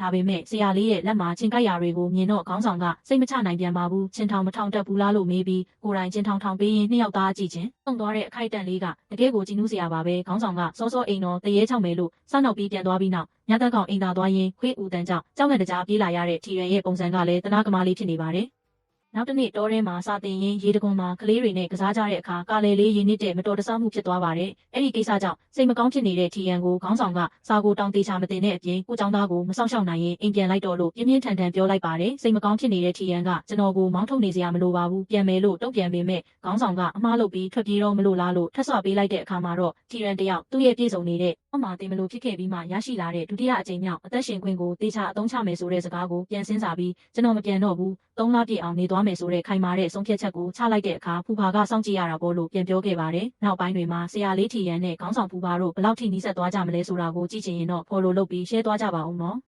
ဒါပေမဲ့ဆရာလေးရဲ့လက်မှာချင်းကိုက်ရာတွေကိုမြင်တော့ခေါင်းဆောင်ကစိတ်မချနိုင်ပြန်ပါဘူးချင်းထောင်မထောင်တက်ဘူးလားလို့မေးပြီးကိုယ်တိုင်ချင်းထောင်ပေးရင်နှစ်ယောက်သားကြည့်ချင်းတုံသွားတဲ့အခိုက်အတန့်လေးကတကယ်ကိုကြည်နူးစရာပါပဲခေါင်းဆောင်ကစောစောအိမ်တော်တရေချောက်မယ်လို့စောင့်နောက်ပြီးပြန်သွားပြီးနောက်ညသက်ကောင်အိမ်သာသွားရင်ခွေးဦးတန်းကြောင့်ကြောက်ငှက်တကြားပြေးလာရတဲ့ထီရန်ရဲ့ပုံစံကလည်းတနာကမာလေးဖြစ်နေပါတယ်နောက်တစ်နေ့တောထဲမှာစာတင်ရင်ရေတကွန်မှာကလေးတွေနဲ့ကစားကြတဲ့အခါကာလေလေးရေနစ်တဲ့မတော်တဆမှုဖြစ်သွားပါတယ်။အဲ့ဒီကိစ္စကြောင့်စိတ်မကောင်းဖြစ်နေတဲ့ထီရန်ကိုခေါင်းဆောင်ကစာကိုတောင်းတေချာမတင်တဲ့အပြင်ကိုကျောင်းသားကိုမဆောင်ရှောက်နိုင်ရင်အိမ်ပြန်လိုက်တော့လို့ပြင်းပြင်းထန်ထန်ပြောလိုက်ပါတယ်။စိတ်မကောင်းဖြစ်နေတဲ့ထီရန်ကကျွန်တော်ကိုမောင်းထုတ်နေစရာမလိုပါဘူးပြန်မယ်လို့တုံ့ပြန်ပေမဲ့ခေါင်းဆောင်ကအမှားလုပ်ပြီးထွက်ပြေးတော့မလို့လားလို့ထပ်ဆွပေးလိုက်တဲ့အခါမှာတော့ထီရန်တယောက်သူ့ရဲ့ပြေဆုံးနေတဲ့အမှားတင်မလို့ဖြစ်ခဲ့ပြီးမှရရှိလာတဲ့ဒုတိယအကြိမ်မြောက်အသက်ရှင်ခွင့်ကိုတေချာအသုံးချမယ်ဆိုတဲ့စကားကိုပြန်စင်းစားပြီးကျွန်တော်မပြန်တော့ဘူး3 လပြည့်အောင်နေသွားမယ်ဆိုတဲ့ခိုင်မာတဲ့ဆုံးဖြတ်ချက်ကိုချလိုက်တဲ့အခါဖူဖာကစောင့်ကြည့်ရတာပေါ့လို့ပြန်ပြောခဲ့ပါတယ်။နောက်ပိုင်းတွေမှာဆရာလေးထီရန်နဲ့ခေါင်းဆောင်ဖူဖာတို့ဘယ်လောက်ထိနီးစပ်သွားကြမလဲဆိုတာကိုကြည့်ချင်ရင်တော့ follow လုပ်ပြီး share သွားကြပါဦးနော်။